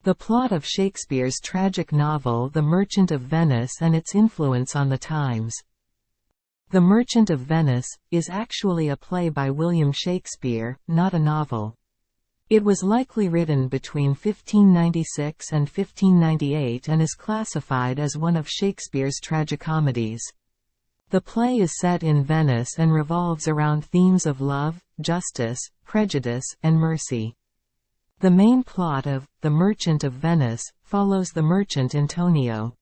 The plot of Shakespeare's tragic novel The Merchant of Venice and its influence on the times. The Merchant of Venice is actually a play by William Shakespeare, not a novel. It was likely written between 1596 and 1598 and is classified as one of Shakespeare's tragicomedies. The play is set in Venice and revolves around themes of love, justice, prejudice, and mercy. The main plot of The Merchant of Venice follows the merchant Antonio,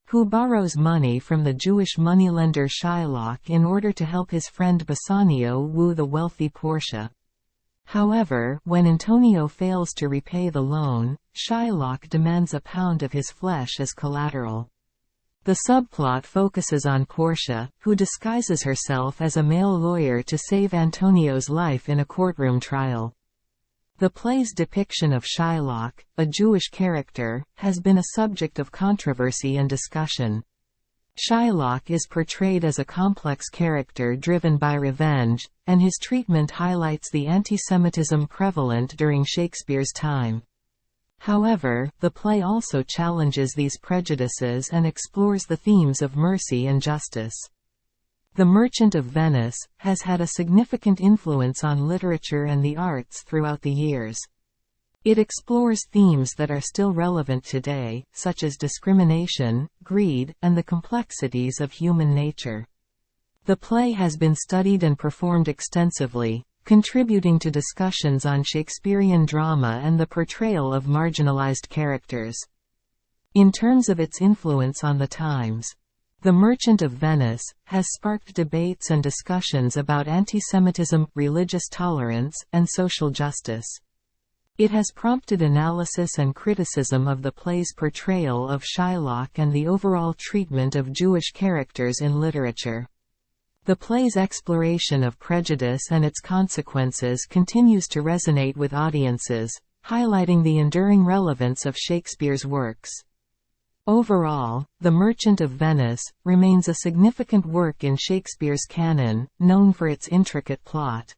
who borrows money from the Jewish moneylender Shylock in order to help his friend Bassanio woo the wealthy Portia. However, when Antonio fails to repay the loan, Shylock demands a pound of his flesh as collateral. The subplot focuses on Portia, who disguises herself as a male lawyer to save Antonio's life in a courtroom trial. The play's depiction of Shylock, a Jewish character, has been a subject of controversy and discussion. Shylock is portrayed as a complex character driven by revenge, and his treatment highlights the antisemitism prevalent during Shakespeare's time. However, the play also challenges these prejudices and explores the themes of mercy and justice. The Merchant of Venice has had a significant influence on literature and the arts throughout the years. It explores themes that are still relevant today, such as discrimination, greed, and the complexities of human nature. The play has been studied and performed extensively, contributing to discussions on Shakespearean drama and the portrayal of marginalized characters. In terms of its influence on the times, The Merchant of Venice has sparked debates and discussions about antisemitism, religious tolerance, and social justice. It has prompted analysis and criticism of the play's portrayal of Shylock and the overall treatment of Jewish characters in literature. The play's exploration of prejudice and its consequences continues to resonate with audiences, highlighting the enduring relevance of Shakespeare's works. Overall, The Merchant of Venice remains a significant work in Shakespeare's canon, known for its intricate plot,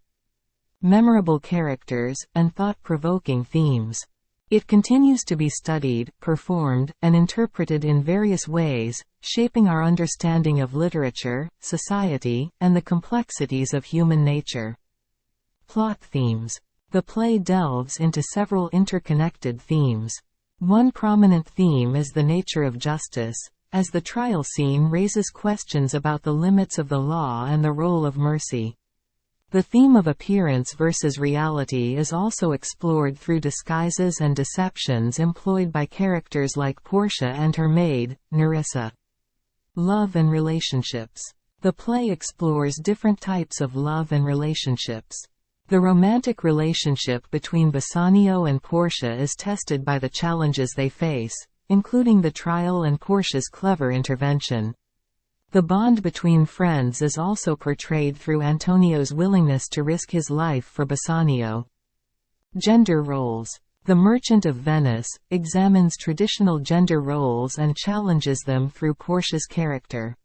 memorable characters, and thought-provoking themes. It continues to be studied, performed, and interpreted in various ways, shaping our understanding of literature, society, and the complexities of human nature. Plot themes. The play delves into several interconnected themes. One prominent theme is the nature of justice, as the trial scene raises questions about the limits of the law and the role of mercy. The theme of appearance versus reality is also explored through disguises and deceptions employed by characters like Portia and her maid, Nerissa. Love and relationships. The play explores different types of love and relationships. The romantic relationship between Bassanio and Portia is tested by the challenges they face, including the trial and Portia's clever intervention. The bond between friends is also portrayed through Antonio's willingness to risk his life for Bassanio. Gender roles. The Merchant of Venice examines traditional gender roles and challenges them through Portia's character.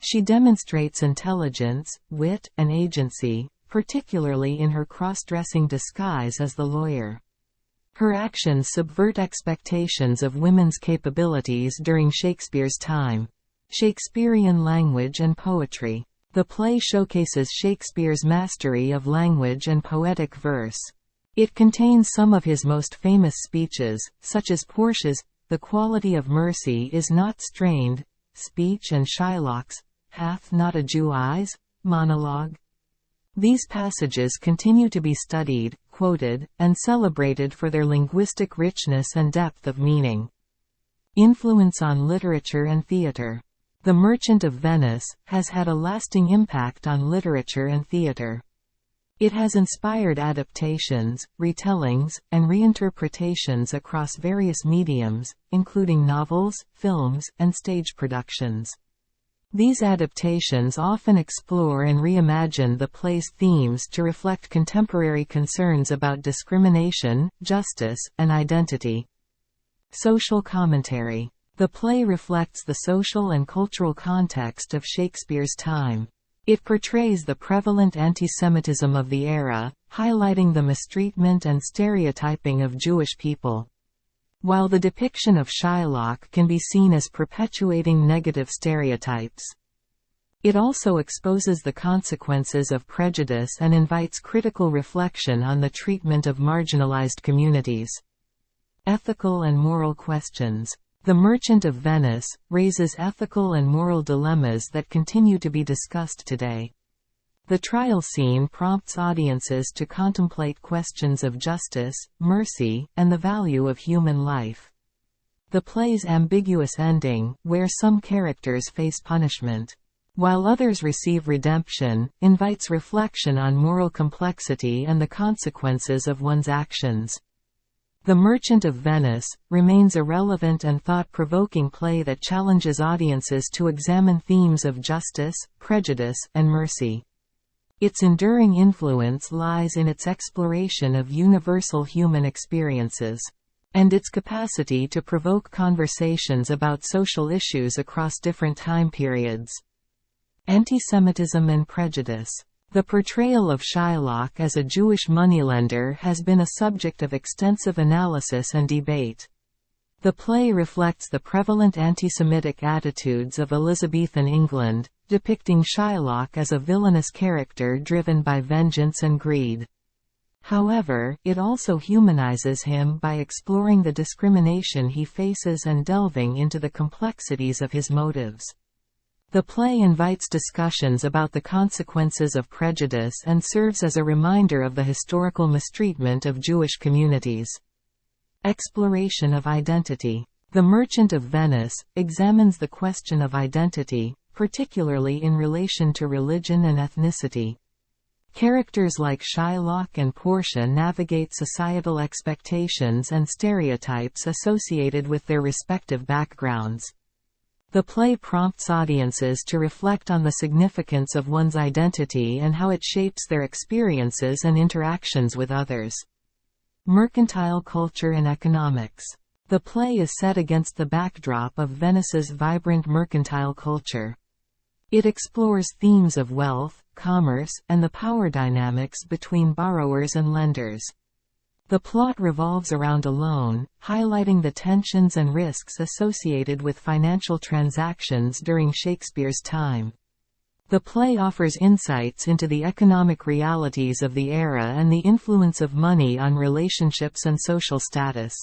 She demonstrates intelligence, wit, and agency, particularly in her cross-dressing disguise as the lawyer. Her actions subvert expectations of women's capabilities during Shakespeare's time. Shakespearean language and poetry. The play showcases Shakespeare's mastery of language and poetic verse. It contains some of his most famous speeches, such as Portia's, "The quality of mercy is not strained," speech, and Shylock's, "Hath not a Jew eyes?" monologue. These passages continue to be studied, quoted, and celebrated for their linguistic richness and depth of meaning. Influence on literature and theatre. The Merchant of Venice has had a lasting impact on literature and theatre. It has inspired adaptations, retellings, and reinterpretations across various mediums, including novels, films, and stage productions. These adaptations often explore and reimagine the play's themes to reflect contemporary concerns about discrimination, justice, and identity. Social commentary. The play reflects the social and cultural context of Shakespeare's time. It portrays the prevalent antisemitism of the era, highlighting the mistreatment and stereotyping of Jewish people. while the depiction of Shylock can be seen as perpetuating negative stereotypes. It also exposes the consequences of prejudice and invites critical reflection on the treatment of marginalized communities. Ethical and moral questions. The Merchant of Venice raises ethical and moral dilemmas that continue to be discussed today. The trial scene prompts audiences to contemplate questions of justice, mercy, and the value of human life. The play's ambiguous ending, where some characters face punishment, while others receive redemption, invites reflection on moral complexity and the consequences of one's actions. The Merchant of Venice remains a relevant and thought-provoking play that challenges audiences to examine themes of justice, prejudice, and mercy. Its enduring influence lies in its exploration of universal human experiences, and its capacity to provoke conversations about social issues across different time periods. Antisemitism and prejudice. The portrayal of Shylock as a Jewish moneylender has been a subject of extensive analysis and debate. The play reflects the prevalent anti-Semitic attitudes of Elizabethan England, depicting Shylock as a villainous character driven by vengeance and greed. However, it also humanizes him by exploring the discrimination he faces and delving into the complexities of his motives. The play invites discussions about the consequences of prejudice and serves as a reminder of the historical mistreatment of Jewish communities. Exploration of identity. The Merchant of Venice examines the question of identity, particularly in relation to religion and ethnicity. Characters like Shylock and Portia navigate societal expectations and stereotypes associated with their respective backgrounds. The play prompts audiences to reflect on the significance of one's identity and how it shapes their experiences and interactions with others. Mercantile culture and economics. The play is set against the backdrop of Venice's vibrant mercantile culture. It explores themes of wealth, commerce, and the power dynamics between borrowers and lenders. The plot revolves around a loan, highlighting the tensions and risks associated with financial transactions during Shakespeare's time. The play offers insights into the economic realities of the era and the influence of money on relationships and social status.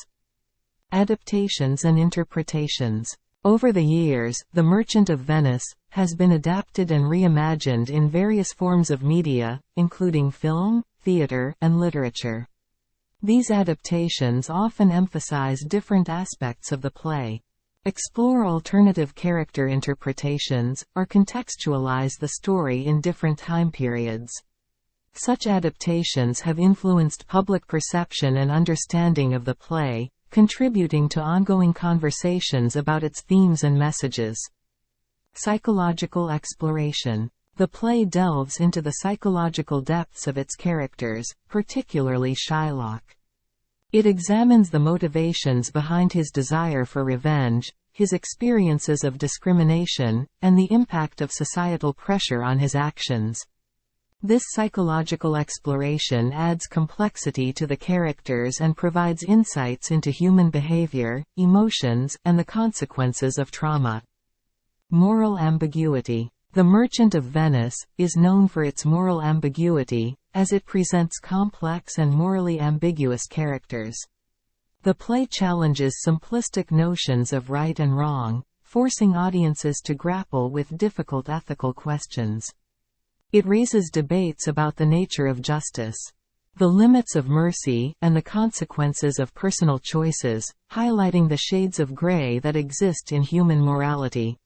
Adaptations and interpretations. Over the years, The Merchant of Venice has been adapted and reimagined in various forms of media, including film, theater, and literature. These adaptations often emphasize different aspects of the play, explore alternative character interpretations, or contextualize the story in different time periods. Such adaptations have influenced public perception and understanding of the play, contributing to ongoing conversations about its themes and messages. Psychological exploration. The play delves into the psychological depths of its characters, particularly Shylock. It examines the motivations behind his desire for revenge, his experiences of discrimination, and the impact of societal pressure on his actions. This psychological exploration adds complexity to the characters and provides insights into human behavior, emotions, and the consequences of trauma. Moral ambiguity. The Merchant of Venice is known for its moral ambiguity, as it presents complex and morally ambiguous characters. The play challenges simplistic notions of right and wrong, forcing audiences to grapple with difficult ethical questions. It raises debates about the nature of justice, the limits of mercy, and the consequences of personal choices, highlighting the shades of gray that exist in human morality.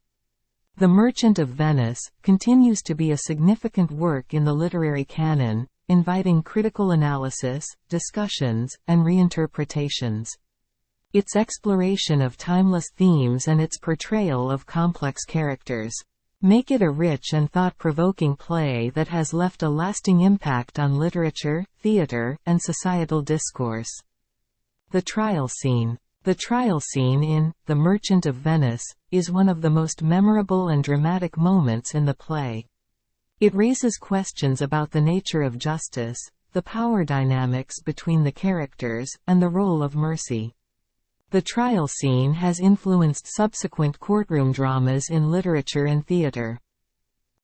The Merchant of Venice continues to be a significant work in the literary canon, inviting critical analysis, discussions, and reinterpretations. Its exploration of timeless themes and its portrayal of complex characters make it a rich and thought-provoking play that has left a lasting impact on literature, theater, and societal discourse. The trial scene. The trial scene in The Merchant of Venice is one of the most memorable and dramatic moments in the play. It raises questions about the nature of justice, the power dynamics between the characters, and the role of mercy. The trial scene has influenced subsequent courtroom dramas in literature and theatre,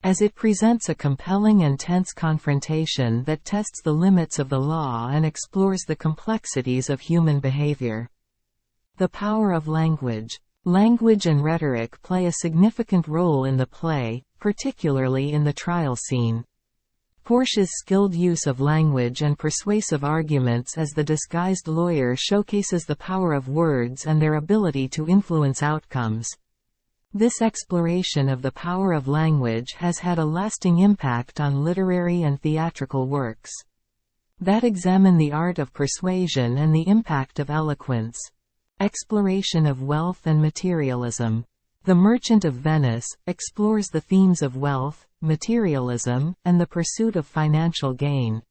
as it presents a compelling and tense confrontation that tests the limits of the law and explores the complexities of human behavior. The power of language. Language and rhetoric play a significant role in the play, particularly in the trial scene. Portia's skilled use of language and persuasive arguments as the disguised lawyer showcases the power of words and their ability to influence outcomes. This exploration of the power of language has had a lasting impact on literary and theatrical works that examine the art of persuasion and the impact of eloquence. Exploration of wealth and materialism. The Merchant of Venice explores the themes of wealth, materialism, and the pursuit of financial gain.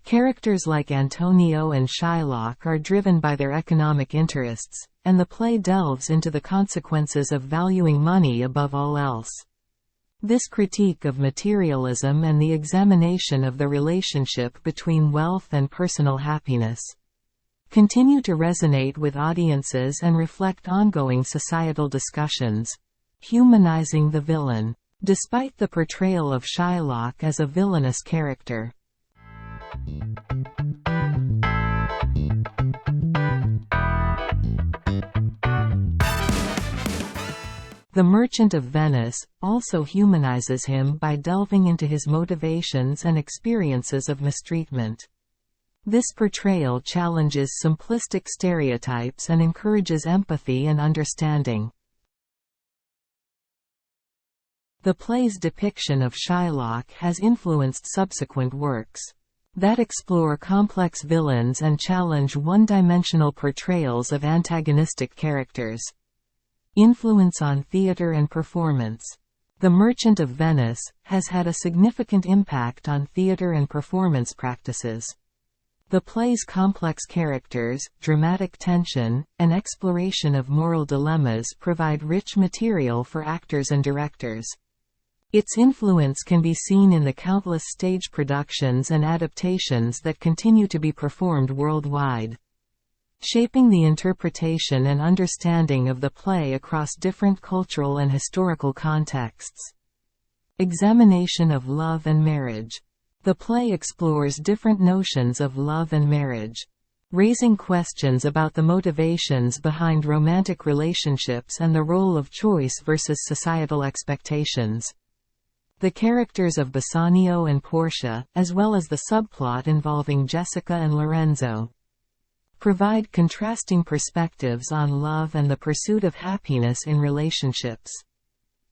Characters like Antonio and Shylock are driven by their economic interests, and the play delves into the consequences of valuing money above all else. This critique of materialism and the examination of the relationship between wealth and personal happiness continue to resonate with audiences and reflect ongoing societal discussions. Humanizing the villain. Despite the portrayal of Shylock as a villainous character, The Merchant of Venice also humanizes him by delving into his motivations and experiences of mistreatment. This portrayal challenges simplistic stereotypes and encourages empathy and understanding. The play's depiction of Shylock has influenced subsequent works that explore complex villains and challenge one-dimensional portrayals of antagonistic characters. Influence on theatre and performance. The Merchant of Venice has had a significant impact on theatre and performance practices. The play's complex characters, dramatic tension, and exploration of moral dilemmas provide rich material for actors and directors. Its influence can be seen in the countless stage productions and adaptations that continue to be performed worldwide, shaping the interpretation and understanding of the play across different cultural and historical contexts. Examination of love and marriage. The play explores different notions of love and marriage, raising questions about the motivations behind romantic relationships and the role of choice versus societal expectations. The characters of Bassanio and Portia, as well as the subplot involving Jessica and Lorenzo, provide contrasting perspectives on love and the pursuit of happiness in relationships.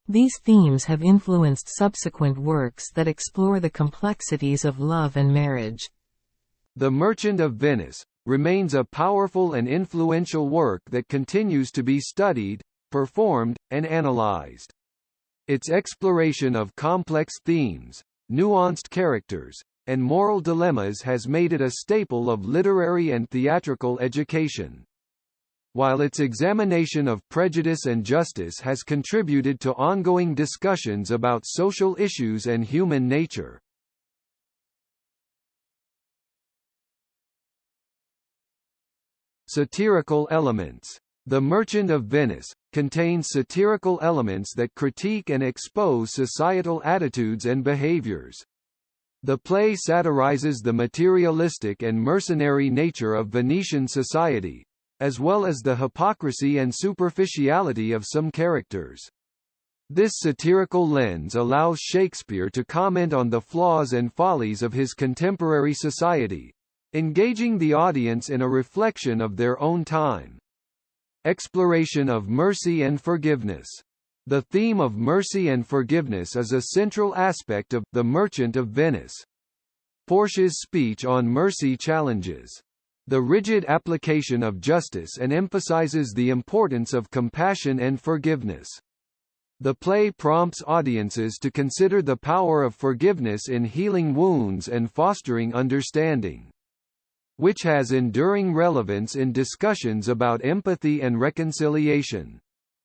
These themes have influenced subsequent works that explore the complexities of love and marriage. The Merchant of Venice remains a powerful and influential work that continues to be studied, performed, and analyzed. Its exploration of complex themes, nuanced characters, and moral dilemmas has made it a staple of literary and theatrical education. While its examination of prejudice and justice has contributed to ongoing discussions about social issues and human nature. Satirical elements. The Merchant of Venice contains satirical elements that critique and expose societal attitudes and behaviors. The play satirizes the materialistic and mercenary nature of Venetian society, as well as the hypocrisy and superficiality of some characters. This satirical lens allows Shakespeare to comment on the flaws and follies of his contemporary society, engaging the audience in a reflection of their own time. Exploration of mercy and forgiveness. The theme of mercy and forgiveness is a central aspect of The Merchant of Venice. Portia's speech on mercy challenges the rigid application of justice and emphasizes the importance of compassion and forgiveness. The play prompts audiences to consider the power of forgiveness in healing wounds and fostering understanding, which has enduring relevance in discussions about empathy and reconciliation.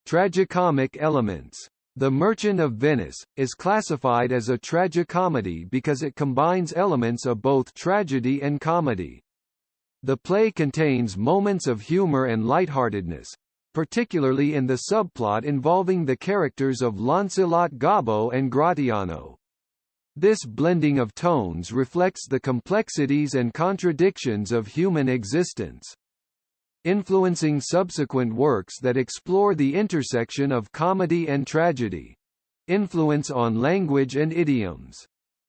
Tragicomic elements. The Merchant of Venice is classified as a tragicomedy because it combines elements of both tragedy and comedy. The play contains moments of humor and lightheartedness, particularly in the subplot involving the characters of Lancelot Gobbo and Gratiano. This blending of tones reflects the complexities and contradictions of human existence, influencing subsequent works that explore the intersection of comedy and tragedy. Influence on language and idioms.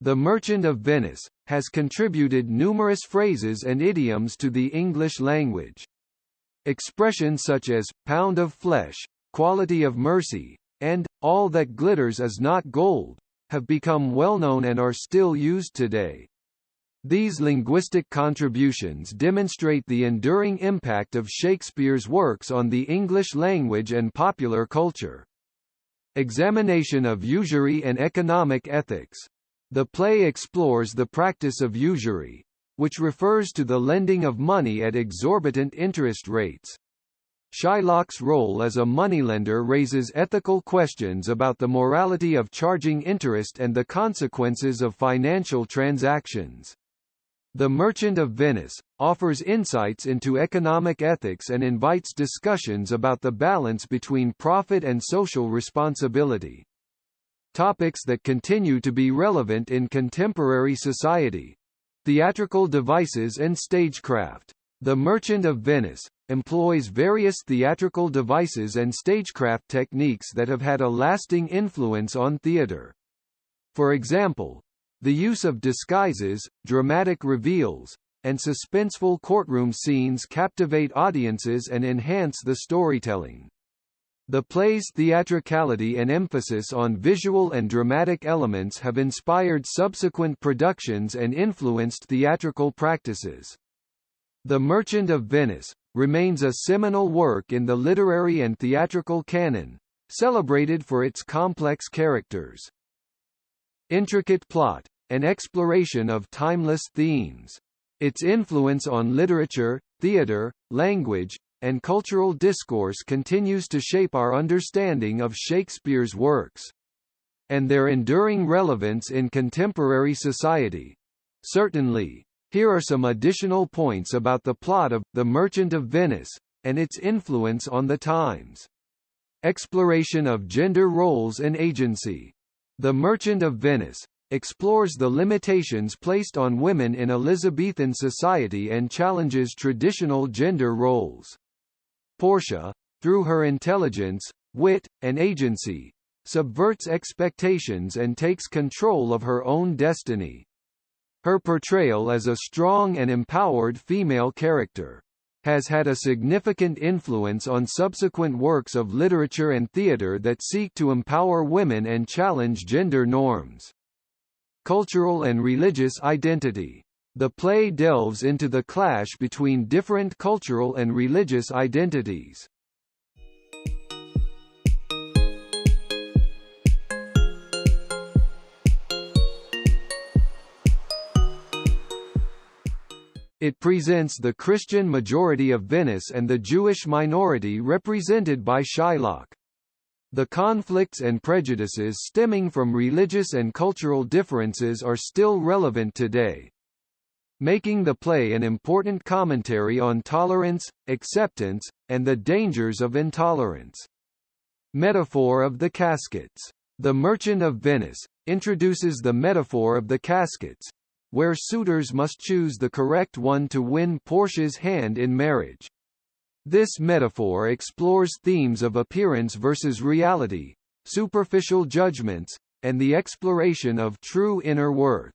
The Merchant of Venice has contributed numerous phrases and idioms to the English language. Expressions such as, pound of flesh, quality of mercy, and, all that glitters is not gold, have become well-known and are still used today. These linguistic contributions demonstrate the enduring impact of Shakespeare's works on the English language and popular culture. Examination of usury and economic ethics. The play explores the practice of usury, which refers to the lending of money at exorbitant interest rates. Shylock's role as a moneylender raises ethical questions about the morality of charging interest and the consequences of financial transactions. The Merchant of Venice offers insights into economic ethics and invites discussions about the balance between profit and social responsibility. Topics that continue to be relevant in contemporary society. Theatrical devices and stagecraft. The Merchant of Venice employs various theatrical devices and stagecraft techniques that have had a lasting influence on theatre. For example, the use of disguises, dramatic reveals, and suspenseful courtroom scenes captivate audiences and enhance the storytelling. The play's theatricality and emphasis on visual and dramatic elements have inspired subsequent productions and influenced theatrical practices. The Merchant of Venice remains a seminal work in the literary and theatrical canon, celebrated for its complex characters, intricate plot, and exploration of timeless themes. Its influence on literature, theatre, language, and cultural discourse continues to shape our understanding of Shakespeare's works and their enduring relevance in contemporary society. Certainly, here are some additional points about the plot of The Merchant of Venice and its influence on the times. Exploration of gender roles and agency. The Merchant of Venice explores the limitations placed on women in Elizabethan society and challenges traditional gender roles. Portia, through her intelligence, wit, and agency, subverts expectations and takes control of her own destiny. Her portrayal as a strong and empowered female character has had a significant influence on subsequent works of literature and theatre that seek to empower women and challenge gender norms. Cultural and religious identity. The play delves into the clash between different cultural and religious identities. It presents the Christian majority of Venice and the Jewish minority represented by Shylock. The conflicts and prejudices stemming from religious and cultural differences are still relevant today, making the play an important commentary on tolerance, acceptance, and the dangers of intolerance. Metaphor of the caskets. The Merchant of Venice introduces the metaphor of the caskets, where suitors must choose the correct one to win Portia's hand in marriage. This metaphor explores themes of appearance versus reality, superficial judgments, and the exploration of true inner worth.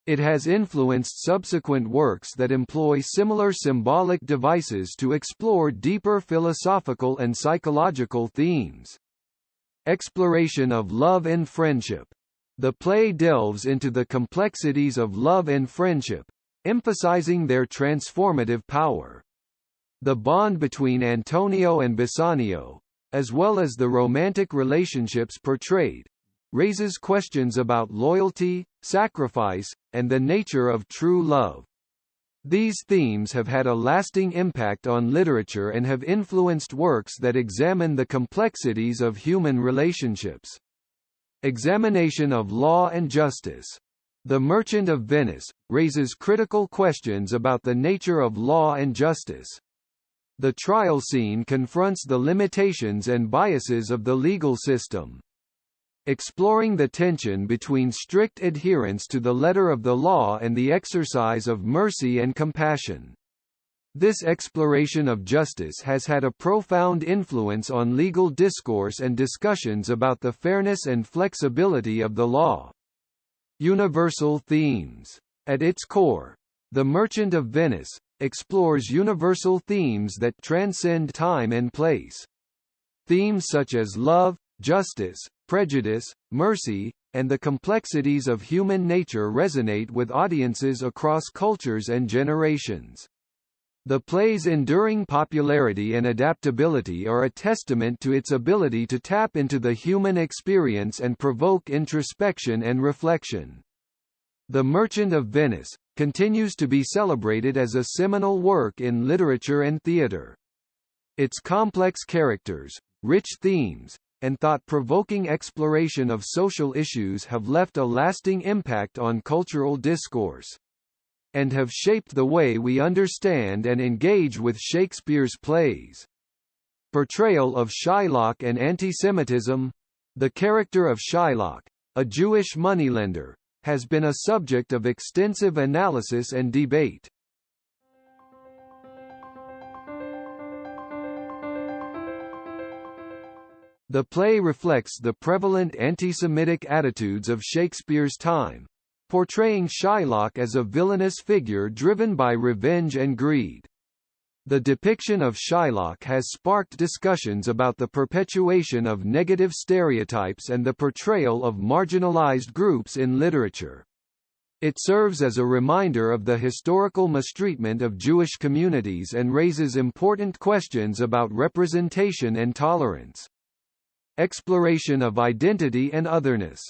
It has influenced subsequent works that employ similar symbolic devices to explore deeper philosophical and psychological themes. Exploration of love and friendship. The play delves into the complexities of love and friendship, emphasizing their transformative power. The bond between Antonio and Bassanio, as well as the romantic relationships portrayed, raises questions about loyalty, sacrifice, and the nature of true love. These themes have had a lasting impact on literature and have influenced works that examine the complexities of human relationships. Examination of law and justice. The Merchant of Venice raises critical questions about the nature of law and justice. The trial scene confronts the limitations and biases of the legal system. Exploring the tension between strict adherence to the letter of the law and the exercise of mercy and compassion. This exploration of justice has had a profound influence on legal discourse and discussions about the fairness and flexibility of the law. Universal themes. At its core, The Merchant of Venice explores universal themes that transcend time and place. Themes such as love, justice, prejudice, mercy, and the complexities of human nature resonate with audiences across cultures and generations. The play's enduring popularity and adaptability are a testament to its ability to tap into the human experience and provoke introspection and reflection. The Merchant of Venice continues to be celebrated as a seminal work in literature and theatre. Its complex characters, rich themes, and thought-provoking exploration of social issues have left a lasting impact on cultural discourse, and have shaped the way we understand and engage with Shakespeare's plays. Portrayal of Shylock and anti-Semitism. The character of Shylock, a Jewish moneylender, has been a subject of extensive analysis and debate. The play reflects the prevalent anti-Semitic attitudes of Shakespeare's time, portraying Shylock as a villainous figure driven by revenge and greed. The depiction of Shylock has sparked discussions about the perpetuation of negative stereotypes and the portrayal of marginalized groups in literature. It serves as a reminder of the historical mistreatment of Jewish communities and raises important questions about representation and tolerance. Exploration of identity and otherness.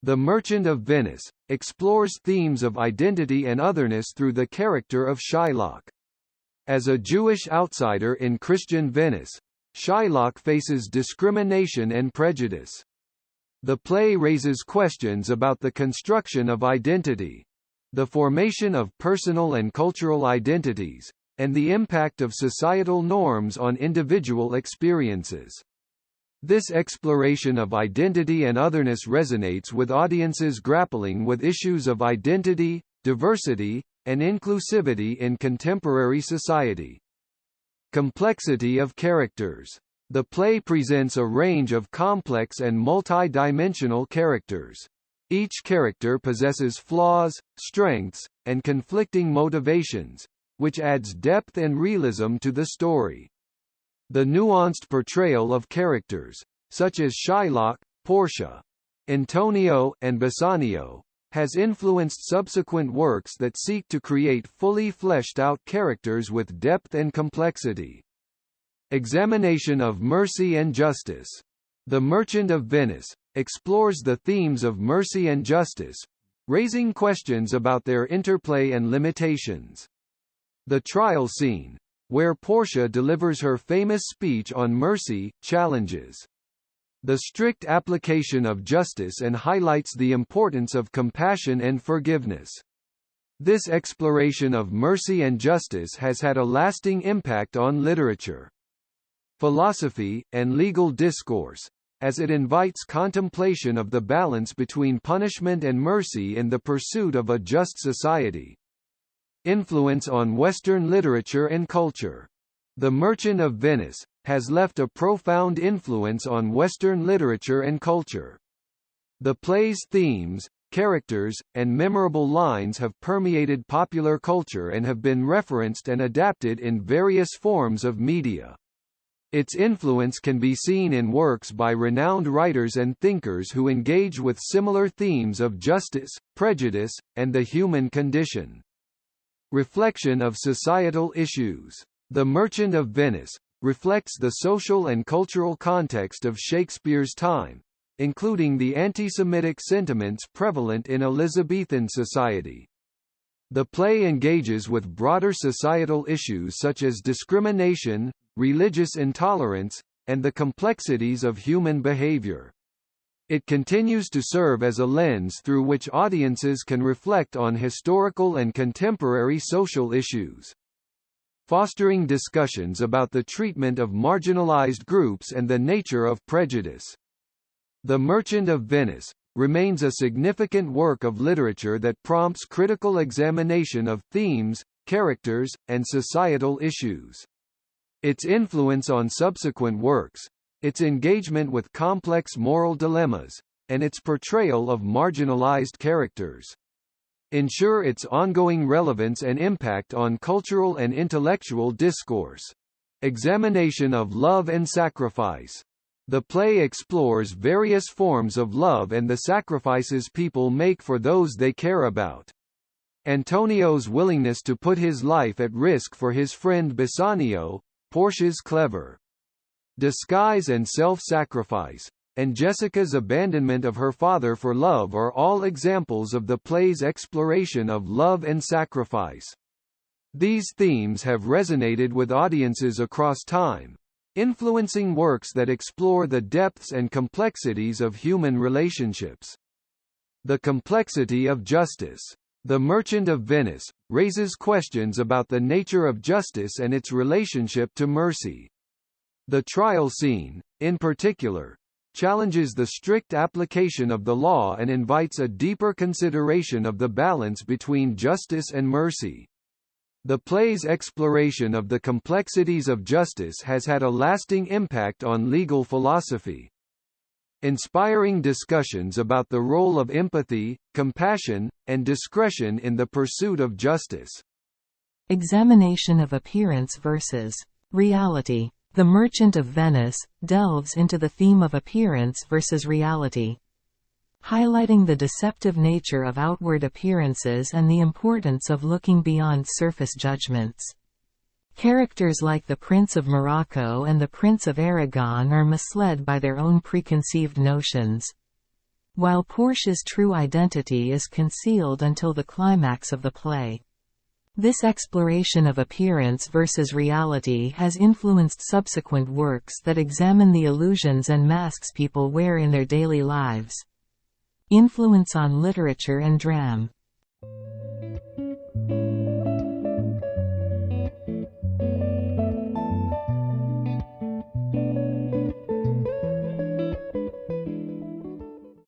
The Merchant of Venice explores themes of identity and otherness through the character of Shylock. As a Jewish outsider in Christian Venice, Shylock faces discrimination and prejudice. The play raises questions about the construction of identity, the formation of personal and cultural identities, and the impact of societal norms on individual experiences. This exploration of identity and otherness resonates with audiences grappling with issues of identity, diversity, and inclusivity in contemporary society. Complexity of characters. The play presents a range of complex and multi-dimensional characters. Each character possesses flaws, strengths, and conflicting motivations, which adds depth and realism to the story. The nuanced portrayal of characters, such as Shylock, Portia, Antonio, and Bassanio, has influenced subsequent works that seek to create fully fleshed-out characters with depth and complexity. Examination of mercy and justice. The Merchant of Venice explores the themes of mercy and justice, raising questions about their interplay and limitations. The trial scene, where Portia delivers her famous speech on mercy, challenges the strict application of justice and highlights the importance of compassion and forgiveness. This exploration of mercy and justice has had a lasting impact on literature, philosophy, and legal discourse, as it invites contemplation of the balance between punishment and mercy in the pursuit of a just society. Influence on Western literature and culture. The Merchant of Venice has left a profound influence on Western literature and culture. The play's themes, characters, and memorable lines have permeated popular culture and have been referenced and adapted in various forms of media. Its influence can be seen in works by renowned writers and thinkers who engage with similar themes of justice, prejudice, and the human condition. Reflection of societal issues. The Merchant of Venice reflects the social and cultural context of Shakespeare's time, including the anti-Semitic sentiments prevalent in Elizabethan society. The play engages with broader societal issues such as discrimination, religious intolerance, and the complexities of human behavior. It continues to serve as a lens through which audiences can reflect on historical and contemporary social issues, fostering discussions about the treatment of marginalized groups and the nature of prejudice. The Merchant of Venice remains a significant work of literature that prompts critical examination of themes, characters, and societal issues. Its influence on subsequent works, its engagement with complex moral dilemmas, and its portrayal of marginalized characters ensure its ongoing relevance and impact on cultural and intellectual discourse. Examination of love and sacrifice. The play explores various forms of love and the sacrifices people make for those they care about. Antonio's willingness to put his life at risk for his friend Bassanio, Portia's clever disguise and self-sacrifice, and Jessica's abandonment of her father for love are all examples of the play's exploration of love and sacrifice. These themes have resonated with audiences across time, influencing works that explore the depths and complexities of human relationships. The complexity of justice. The Merchant of Venice raises questions about the nature of justice and its relationship to mercy. The trial scene, in particular, challenges the strict application of the law and invites a deeper consideration of the balance between justice and mercy. The play's exploration of the complexities of justice has had a lasting impact on legal philosophy, inspiring discussions about the role of empathy, compassion, and discretion in the pursuit of justice. Examination of appearance versus reality. The Merchant of Venice delves into the theme of appearance versus reality, highlighting the deceptive nature of outward appearances and the importance of looking beyond surface judgments. Characters like the Prince of Morocco and the Prince of Aragon are misled by their own preconceived notions, while Portia's true identity is concealed until the climax of the play. This exploration of appearance versus reality has influenced subsequent works that examine the illusions and masks people wear in their daily lives. Influence on literature and drama.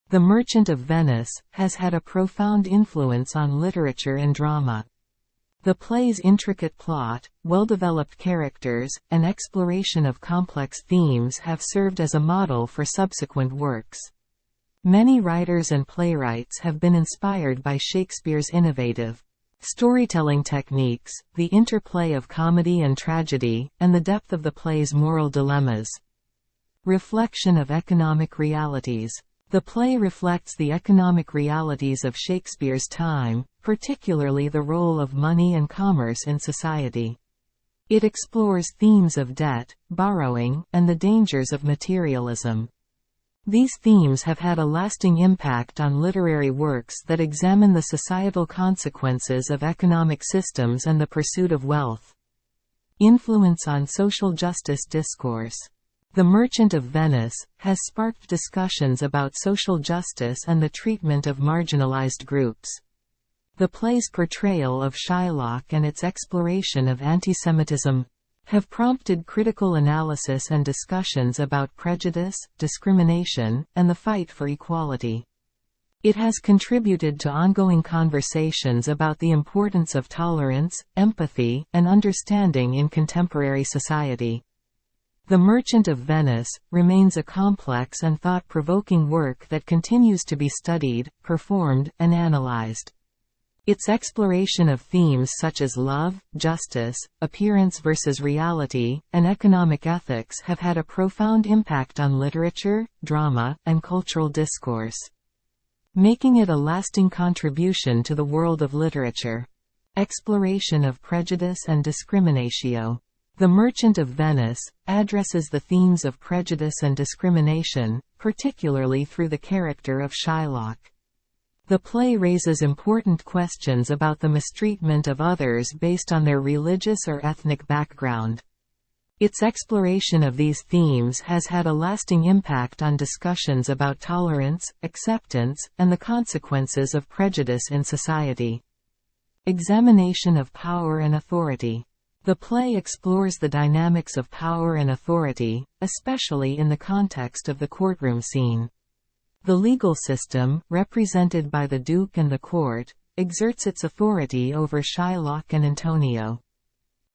The Merchant of Venice has had a profound influence on literature and drama. The play's intricate plot, well-developed characters, and exploration of complex themes have served as a model for subsequent works. Many writers and playwrights have been inspired by Shakespeare's innovative storytelling techniques, the interplay of comedy and tragedy, and the depth of the play's moral dilemmas. Reflection of economic realities. The play reflects the economic realities of Shakespeare's time, particularly the role of money and commerce in society. It explores themes of debt, borrowing, and the dangers of materialism. These themes have had a lasting impact on literary works that examine the societal consequences of economic systems and the pursuit of wealth. Influence on social justice discourse. The Merchant of Venice has sparked discussions about social justice and the treatment of marginalized groups. The play's portrayal of Shylock and its exploration of antisemitism have prompted critical analysis and discussions about prejudice, discrimination, and the fight for equality. It has contributed to ongoing conversations about the importance of tolerance, empathy, and understanding in contemporary society. The Merchant of Venice remains a complex and thought-provoking work that continues to be studied, performed, and analyzed. Its exploration of themes such as love, justice, appearance versus reality, and economic ethics have had a profound impact on literature, drama, and cultural discourse, making it a lasting contribution to the world of literature. Exploration of prejudice and discriminatio. The Merchant of Venice addresses the themes of prejudice and discrimination, particularly through the character of Shylock. The play raises important questions about the mistreatment of others based on their religious or ethnic background. Its exploration of these themes has had a lasting impact on discussions about tolerance, acceptance, and the consequences of prejudice in society. Examination of power and authority. The play explores the dynamics of power and authority, especially in the context of the courtroom scene. The legal system, represented by the Duke and the court, exerts its authority over Shylock and Antonio.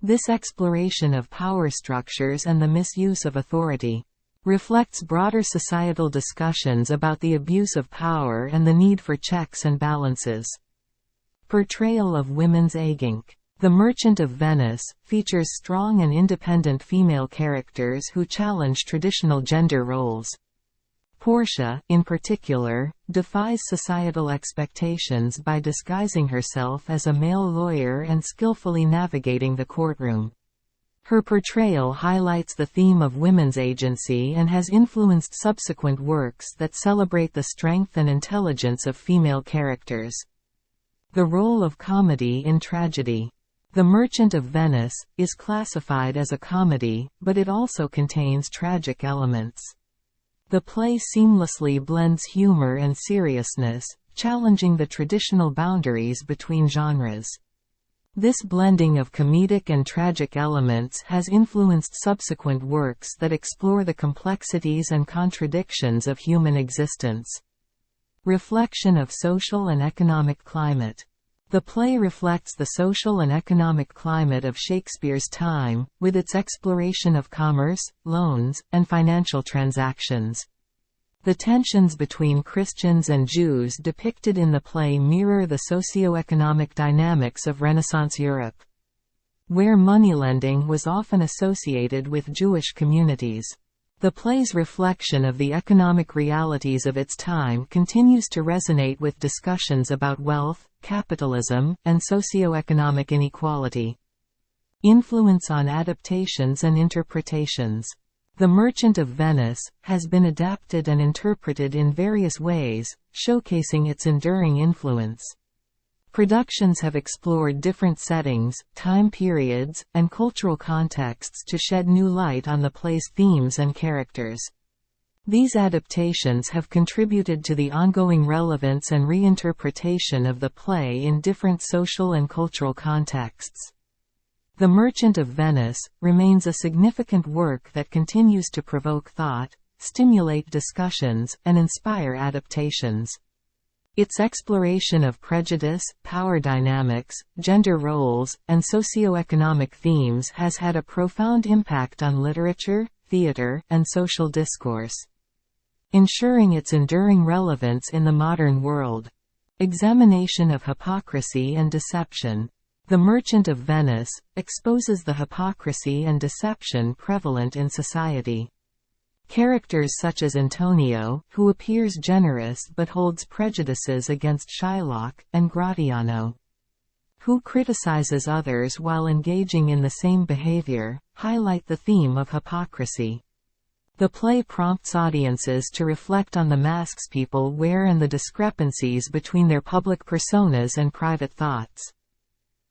This exploration of power structures and the misuse of authority reflects broader societal discussions about the abuse of power and the need for checks and balances. Portrayal of women's aging. The Merchant of Venice features strong and independent female characters who challenge traditional gender roles. Portia, in particular, defies societal expectations by disguising herself as a male lawyer and skillfully navigating the courtroom. Her portrayal highlights the theme of women's agency and has influenced subsequent works that celebrate the strength and intelligence of female characters. The role of comedy in tragedy. The Merchant of Venice is classified as a comedy, but it also contains tragic elements. The play seamlessly blends humor and seriousness, challenging the traditional boundaries between genres. This blending of comedic and tragic elements has influenced subsequent works that explore the complexities and contradictions of human existence. Reflection of social and economic climate. The play reflects the social and economic climate of Shakespeare's time, with its exploration of commerce, loans, and financial transactions. The tensions between Christians and Jews depicted in the play mirror the socio-economic dynamics of Renaissance Europe, where moneylending was often associated with Jewish communities. The play's reflection of the economic realities of its time continues to resonate with discussions about wealth, capitalism, and socio-economic inequality. Influence on adaptations and interpretations. The Merchant of Venice has been adapted and interpreted in various ways, showcasing its enduring influence. Productions have explored different settings, time periods, and cultural contexts to shed new light on the play's themes and characters. These adaptations have contributed to the ongoing relevance and reinterpretation of the play in different social and cultural contexts. The Merchant of Venice remains a significant work that continues to provoke thought, stimulate discussions, and inspire adaptations. Its exploration of prejudice, power dynamics, gender roles, and socio-economic themes has had a profound impact on literature, theater, and social discourse, ensuring its enduring relevance in the modern world. Examination of hypocrisy and deception. The Merchant of Venice exposes the hypocrisy and deception prevalent in society. Characters such as Antonio, who appears generous but holds prejudices against Shylock, and Gratiano, who criticizes others while engaging in the same behavior, highlight the theme of hypocrisy. The play prompts audiences to reflect on the masks people wear and the discrepancies between their public personas and private thoughts,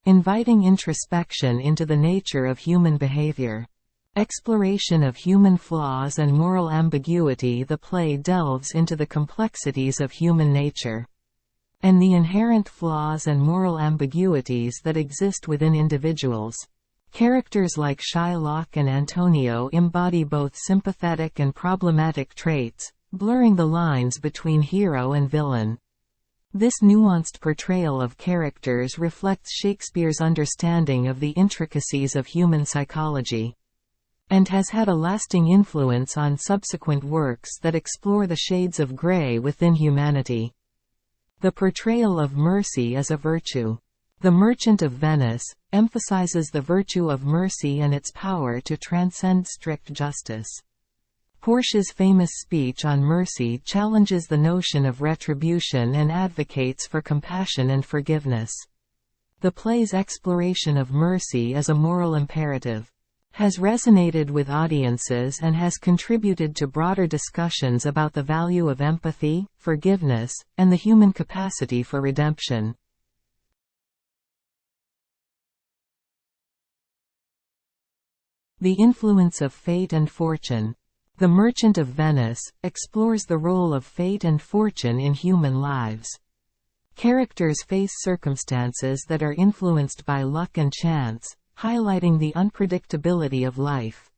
inviting introspection into the nature of human behavior. Exploration of human flaws and moral ambiguity. The play delves into the complexities of human nature and the inherent flaws and moral ambiguities that exist within individuals. Characters like Shylock and Antonio embody both sympathetic and problematic traits, blurring the lines between hero and villain. This nuanced portrayal of characters reflects Shakespeare's understanding of the intricacies of human psychology, and has had a lasting influence on subsequent works that explore the shades of gray within humanity. The portrayal of mercy as a virtue. The Merchant of Venice emphasizes the virtue of mercy and its power to transcend strict justice. Portia's famous speech on mercy challenges the notion of retribution and advocates for compassion and forgiveness. The play's exploration of mercy as a moral imperative has resonated with audiences and has contributed to broader discussions about the value of empathy, forgiveness, and the human capacity for redemption. The influence of fate and fortune. The Merchant of Venice explores the role of fate and fortune in human lives. Characters face circumstances that are influenced by luck and chance, highlighting the unpredictability of life.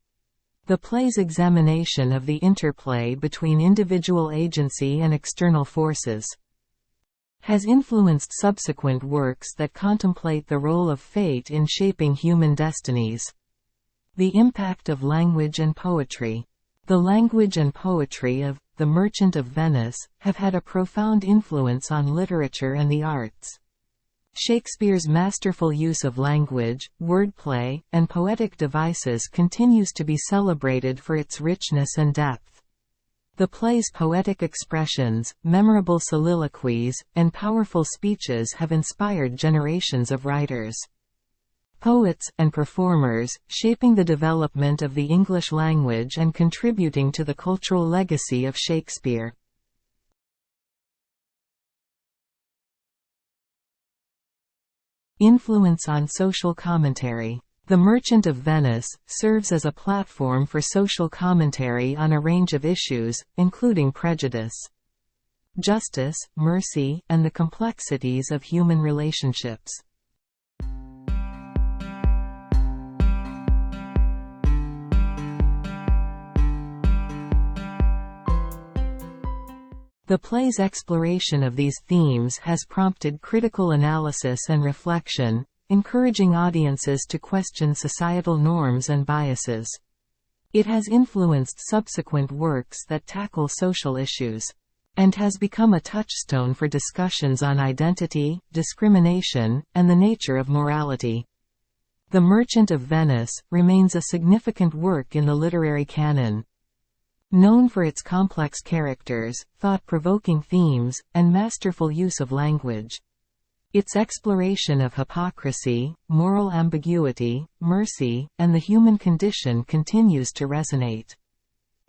The play's examination of the interplay between individual agency and external forces has influenced subsequent works that contemplate the role of fate in shaping human destinies. The impact of language and poetry. The language and poetry of The Merchant of Venice have had a profound influence on literature and the arts. Shakespeare's masterful use of language, wordplay, and poetic devices continues to be celebrated for its richness and depth. The play's poetic expressions, memorable soliloquies, and powerful speeches have inspired generations of writers, poets, and performers, shaping the development of the English language and contributing to the cultural legacy of Shakespeare. Influence on social commentary. The Merchant of Venice serves as a platform for social commentary on a range of issues, including prejudice, justice, mercy, and the complexities of human relationships. The play's exploration of these themes has prompted critical analysis and reflection, encouraging audiences to question societal norms and biases. It has influenced subsequent works that tackle social issues, and has become a touchstone for discussions on identity, discrimination, and the nature of morality. The Merchant of Venice remains a significant work in the literary canon. Known for its complex characters, thought-provoking themes, and masterful use of language. Its exploration of hypocrisy, moral ambiguity, mercy, and the human condition continues to resonate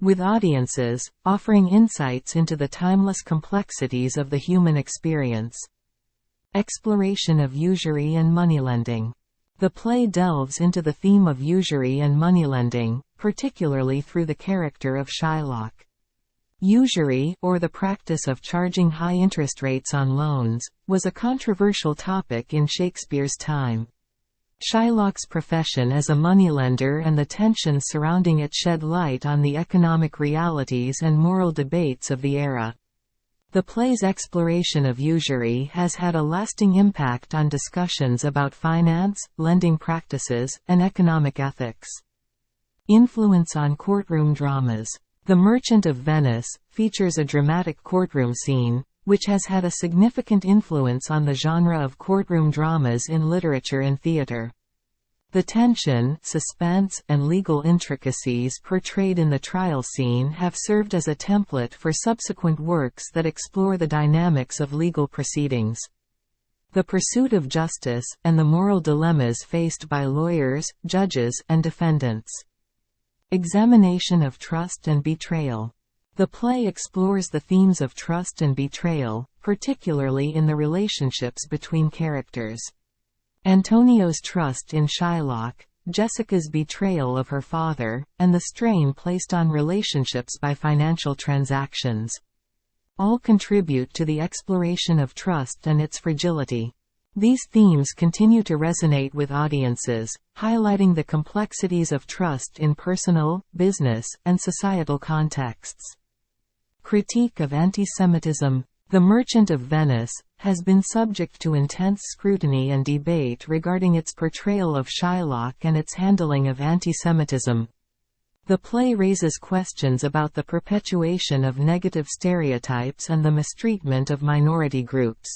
with audiences, offering insights into the timeless complexities of the human experience. Exploration of usury and moneylending. The play delves into the theme of usury and moneylending, particularly through the character of Shylock. Usury, or the practice of charging high interest rates on loans, was a controversial topic in Shakespeare's time. Shylock's profession as a moneylender and the tensions surrounding it shed light on the economic realities and moral debates of the era. The play's exploration of usury has had a lasting impact on discussions about finance, lending practices, and economic ethics. Influence on courtroom dramas. The Merchant of Venice features a dramatic courtroom scene, which has had a significant influence on the genre of courtroom dramas in literature and theatre. The tension, suspense, and legal intricacies portrayed in the trial scene have served as a template for subsequent works that explore the dynamics of legal proceedings, the pursuit of justice, and the moral dilemmas faced by lawyers, judges, and defendants. Examination of trust and betrayal. The play explores the themes of trust and betrayal, particularly in the relationships between characters. Antonio's trust in Shylock, Jessica's betrayal of her father, and the strain placed on relationships by financial transactions. All contribute to the exploration of trust and its fragility. These themes continue to resonate with audiences, highlighting the complexities of trust in personal, business, and societal contexts. Critique of anti-Semitism. The Merchant of Venice has been subject to intense scrutiny and debate regarding its portrayal of Shylock and its handling of anti-Semitism. The play raises questions about the perpetuation of negative stereotypes and the mistreatment of minority groups.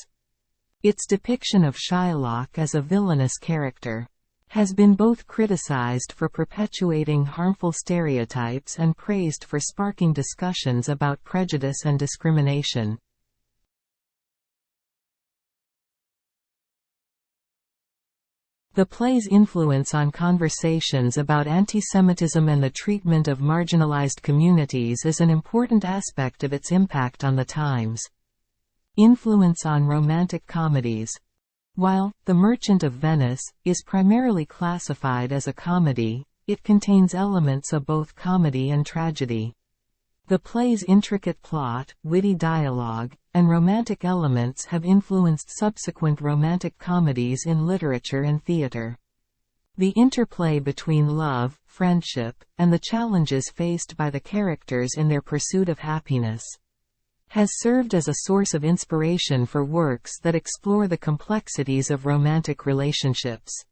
Its depiction of Shylock as a villainous character has been both criticized for perpetuating harmful stereotypes and praised for sparking discussions about prejudice and discrimination. The play's influence on conversations about anti-Semitism and the treatment of marginalized communities is an important aspect of its impact on the times. Influence on romantic comedies. While The Merchant of Venice is primarily classified as a comedy, it contains elements of both comedy and tragedy. The play's intricate plot, witty dialogue, and romantic elements have influenced subsequent romantic comedies in literature and theatre. The interplay between love, friendship, and the challenges faced by the characters in their pursuit of happiness has served as a source of inspiration for works that explore the complexities of romantic relationships.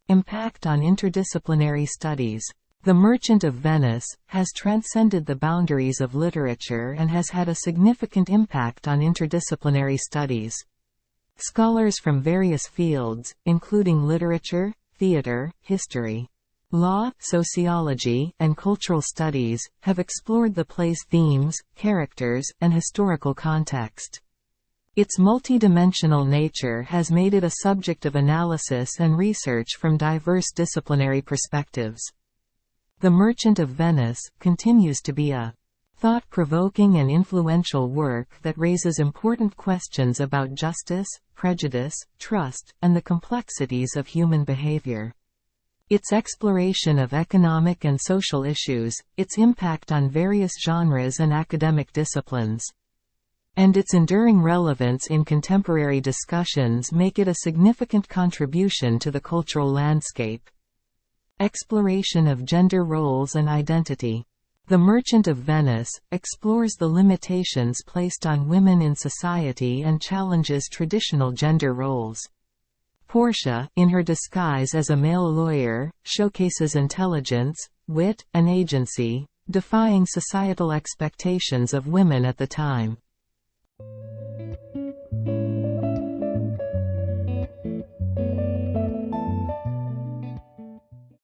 Impact on interdisciplinary studies. The Merchant of Venice has transcended the boundaries of literature and has had a significant impact on interdisciplinary studies. Scholars from various fields, including literature, theatre, history, law, sociology, and cultural studies, have explored the play's themes, characters, and historical context. Its multidimensional nature has made it a subject of analysis and research from diverse disciplinary perspectives. The Merchant of Venice continues to be a thought-provoking and influential work that raises important questions about justice, prejudice, trust, and the complexities of human behavior. Its exploration of economic and social issues, its impact on various genres and academic disciplines, and its enduring relevance in contemporary discussions make it a significant contribution to the cultural landscape. Exploration of gender roles and identity. The Merchant of Venice explores the limitations placed on women in society and challenges traditional gender roles. Portia, in her disguise as a male lawyer, showcases intelligence, wit, and agency, defying societal expectations of women at the time.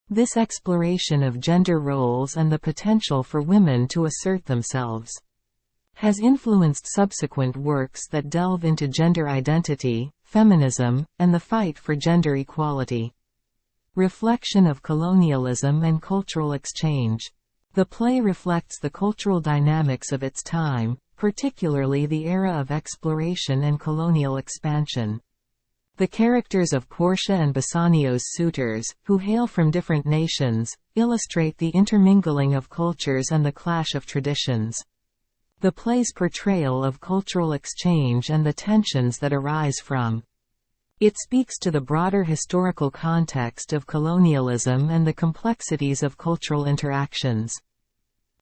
This exploration of gender roles and the potential for women to assert themselves has influenced subsequent works that delve into gender identity, feminism, and the fight for gender equality. Reflection of colonialism and cultural exchange. The play reflects the cultural dynamics of its time, particularly the era of exploration and colonial expansion. The characters of Portia and Bassanio's suitors, who hail from different nations, illustrate the intermingling of cultures and the clash of traditions. The play's portrayal of cultural exchange and the tensions that arise from it speaks to the broader historical context of colonialism and the complexities of cultural interactions.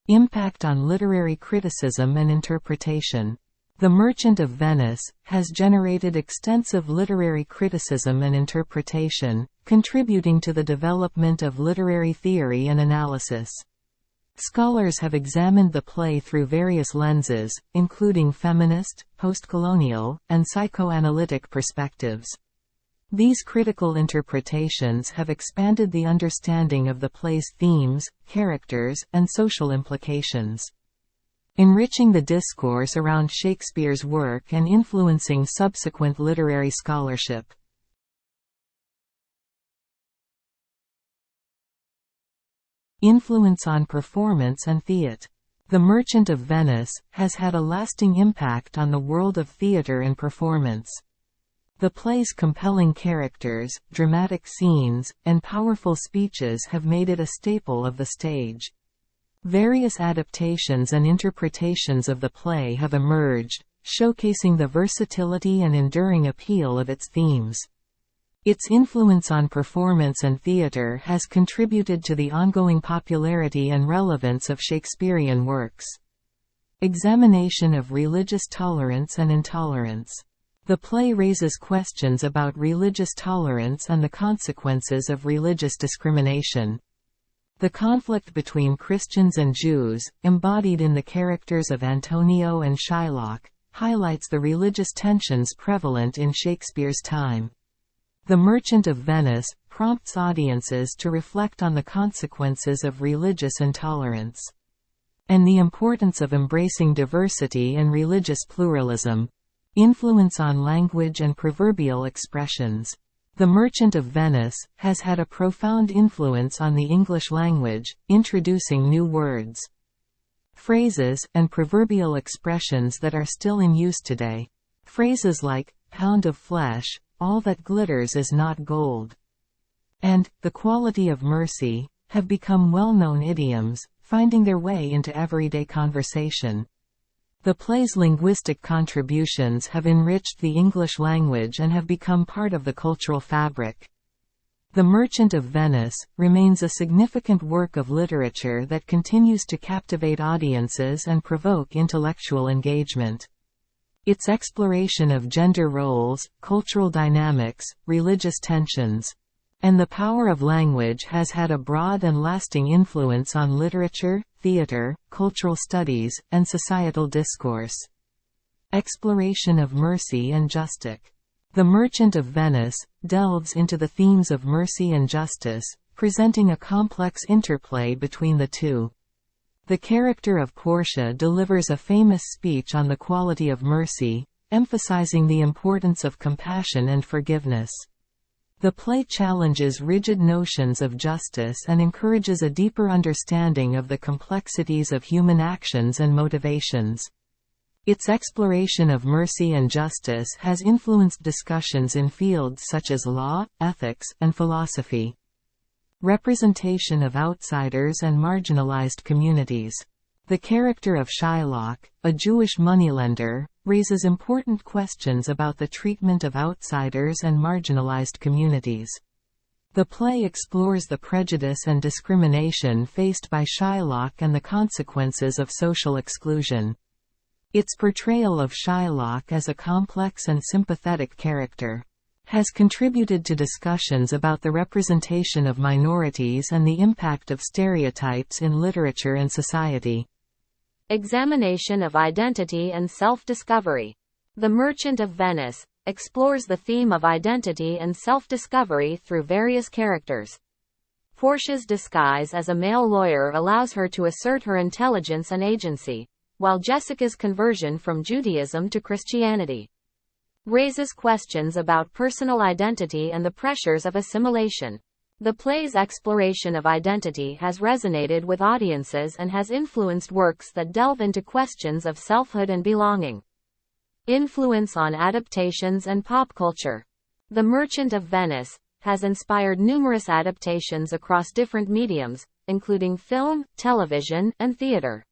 Impact on literary criticism and interpretation. The Merchant of Venice has generated extensive literary criticism and interpretation, contributing to the development of literary theory and analysis. Scholars have examined the play through various lenses, including feminist, postcolonial, and psychoanalytic perspectives. These critical interpretations have expanded the understanding of the play's themes, characters, and social implications, enriching the discourse around Shakespeare's work and influencing subsequent literary scholarship. Influence on performance and theatre. The Merchant of Venice has had a lasting impact on the world of theatre and performance. The play's compelling characters, dramatic scenes, and powerful speeches have made it a staple of the stage. Various adaptations and interpretations of the play have emerged, showcasing the versatility and enduring appeal of its themes. Its influence on performance and theatre has contributed to the ongoing popularity and relevance of Shakespearean works. Examination of religious tolerance and intolerance. The play raises questions about religious tolerance and the consequences of religious discrimination. The conflict between Christians and Jews, embodied in the characters of Antonio and Shylock, highlights the religious tensions prevalent in Shakespeare's time. The Merchant of Venice prompts audiences to reflect on the consequences of religious intolerance and the importance of embracing diversity and religious pluralism. Influence on language and proverbial expressions. The Merchant of Venice has had a profound influence on the English language, introducing new words, phrases, and proverbial expressions that are still in use today. Phrases like, "pound of flesh," "all that glitters is not gold," and "the quality of mercy," have become well-known idioms, finding their way into everyday conversation. The play's linguistic contributions have enriched the English language and have become part of the cultural fabric. The Merchant of Venice remains a significant work of literature that continues to captivate audiences and provoke intellectual engagement. Its exploration of gender roles, cultural dynamics, religious tensions, and the power of language has had a broad and lasting influence on literature, theater, cultural studies, and societal discourse. Exploration of mercy and justice. The Merchant of Venice delves into the themes of mercy and justice, presenting a complex interplay between the two. The character of Portia delivers a famous speech on the quality of mercy, emphasizing the importance of compassion and forgiveness. The play challenges rigid notions of justice and encourages a deeper understanding of the complexities of human actions and motivations. Its exploration of mercy and justice has influenced discussions in fields such as law, ethics, and philosophy. Representation of outsiders and marginalized communities. The character of Shylock, a Jewish moneylender, raises important questions about the treatment of outsiders and marginalized communities. The play explores the prejudice and discrimination faced by Shylock and the consequences of social exclusion. Its portrayal of Shylock as a complex and sympathetic character has contributed to discussions about the representation of minorities and the impact of stereotypes in literature and society. Examination of identity and self-discovery. The Merchant of Venice explores the theme of identity and self-discovery through various characters. Portia's disguise as a male lawyer allows her to assert her intelligence and agency, while Jessica's conversion from Judaism to Christianity raises questions about personal identity and the pressures of assimilation. The play's exploration of identity has resonated with audiences and has influenced works that delve into questions of selfhood and belonging. Influence on adaptations and pop culture. The Merchant of Venice has inspired numerous adaptations across different mediums, including film, television, and theater.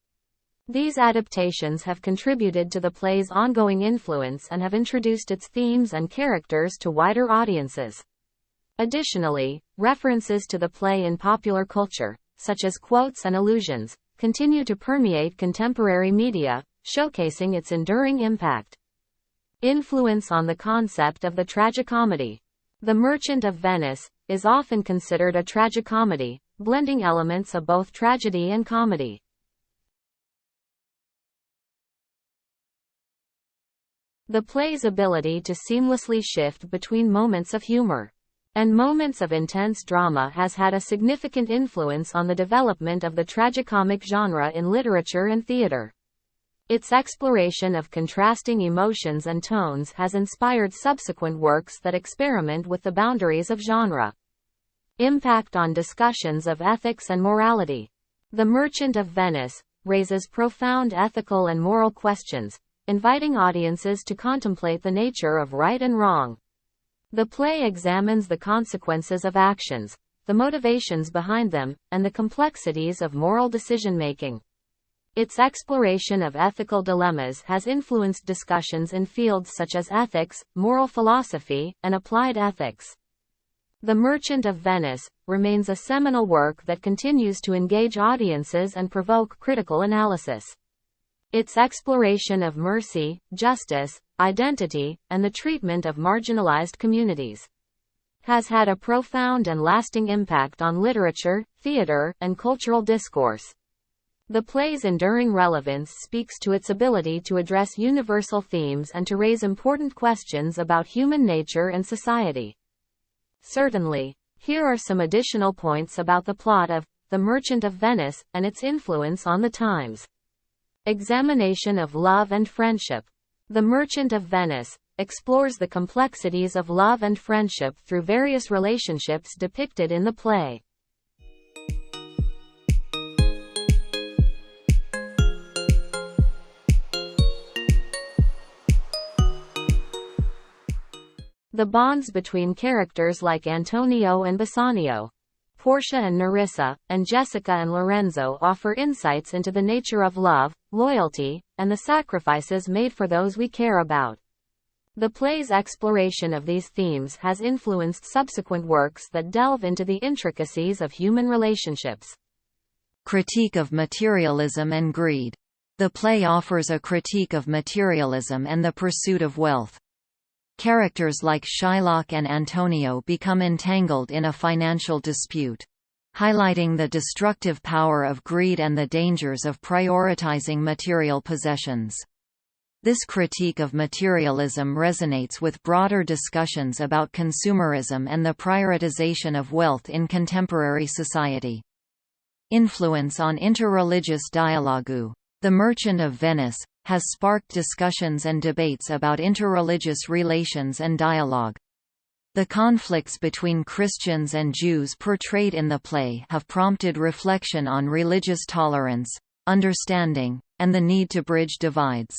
These adaptations have contributed to the play's ongoing influence and have introduced its themes and characters to wider audiences. Additionally, references to the play in popular culture, such as quotes and allusions, continue to permeate contemporary media, showcasing its enduring impact. Influence on the concept of the tragicomedy. The Merchant of Venice is often considered a tragicomedy, blending elements of both tragedy and comedy. The play's ability to seamlessly shift between moments of humor and moments of intense drama has had a significant influence on the development of the tragicomic genre in literature and theater. Its exploration of contrasting emotions and tones has inspired subsequent works that experiment with the boundaries of genre. Impact on discussions of ethics and morality. The Merchant of Venice raises profound ethical and moral questions, inviting audiences to contemplate the nature of right and wrong. The play examines the consequences of actions, the motivations behind them, and the complexities of moral decision-making. Its exploration of ethical dilemmas has influenced discussions in fields such as ethics, moral philosophy, and applied ethics. The Merchant of Venice remains a seminal work that continues to engage audiences and provoke critical analysis. Its exploration of mercy, justice, identity, and the treatment of marginalized communities has had a profound and lasting impact on literature, theater, and cultural discourse. The play's enduring relevance speaks to its ability to address universal themes and to raise important questions about human nature and society. Certainly, here are some additional points about the plot of The Merchant of Venice and its influence on the times. Examination of love and friendship. The Merchant of Venice explores the complexities of love and friendship through various relationships depicted in the play. The bonds between characters like Antonio and Bassanio Portia and Nerissa, and Jessica and Lorenzo offer insights into the nature of love, loyalty, and the sacrifices made for those we care about. The play's exploration of these themes has influenced subsequent works that delve into the intricacies of human relationships. Critique of materialism and greed. The play offers a critique of materialism and the pursuit of wealth. Characters like Shylock and Antonio become entangled in a financial dispute, highlighting the destructive power of greed and the dangers of prioritizing material possessions. This critique of materialism resonates with broader discussions about consumerism and the prioritization of wealth in contemporary society. Influence on interreligious dialogue. The Merchant of Venice has sparked discussions and debates about interreligious relations and dialogue. The conflicts between Christians and Jews portrayed in the play have prompted reflection on religious tolerance, understanding, and the need to bridge divides.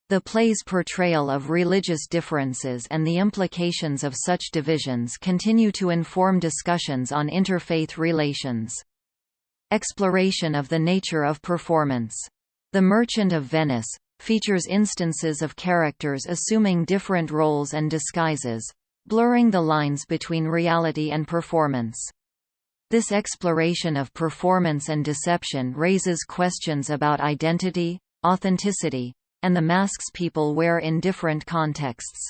The play's portrayal of religious differences and the implications of such divisions continue to inform discussions on interfaith relations. Exploration of the nature of performance. The Merchant of Venice features instances of characters assuming different roles and disguises, blurring the lines between reality and performance. This exploration of performance and deception raises questions about identity, authenticity, and the masks people wear in different contexts.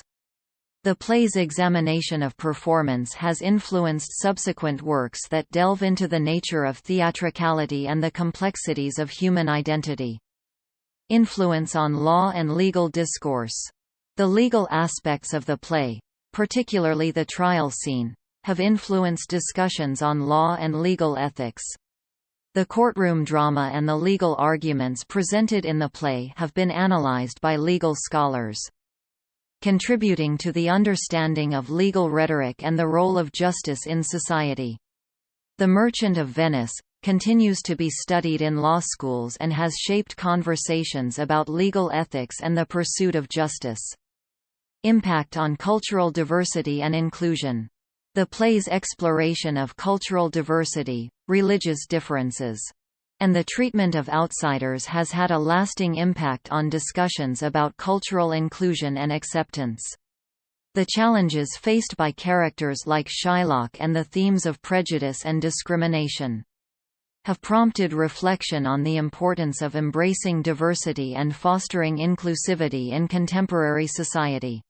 The play's examination of performance has influenced subsequent works that delve into the nature of theatricality and the complexities of human identity. Influence on law and legal discourse. The legal aspects of the play, particularly the trial scene, have influenced discussions on law and legal ethics. The courtroom drama and the legal arguments presented in the play have been analyzed by legal scholars, contributing to the understanding of legal rhetoric and the role of justice in society. The Merchant of Venice continues to be studied in law schools and has shaped conversations about legal ethics and the pursuit of justice. Impact on cultural diversity and inclusion. The play's exploration of cultural diversity, religious differences, and the treatment of outsiders has had a lasting impact on discussions about cultural inclusion and acceptance. The challenges faced by characters like Shylock and the themes of prejudice and discrimination have prompted reflection on the importance of embracing diversity and fostering inclusivity in contemporary society.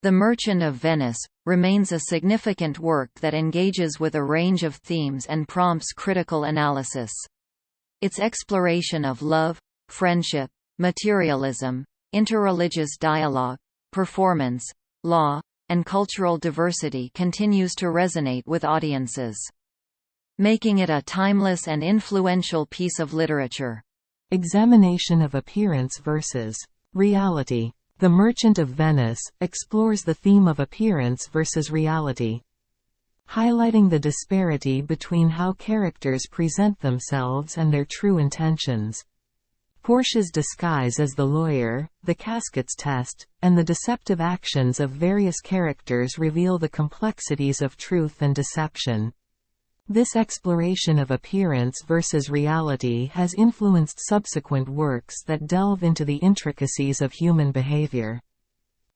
The Merchant of Venice remains a significant work that engages with a range of themes and prompts critical analysis. Its exploration of love, friendship, materialism, interreligious dialogue, performance, law, and cultural diversity continues to resonate with audiences, making it a timeless and influential piece of literature. Examination of appearance versus reality. The Merchant of Venice explores the theme of appearance versus reality, highlighting the disparity between how characters present themselves and their true intentions. Portia's disguise as the lawyer, the caskets test, and the deceptive actions of various characters reveal the complexities of truth and deception. This exploration of appearance versus reality has influenced subsequent works that delve into the intricacies of human behavior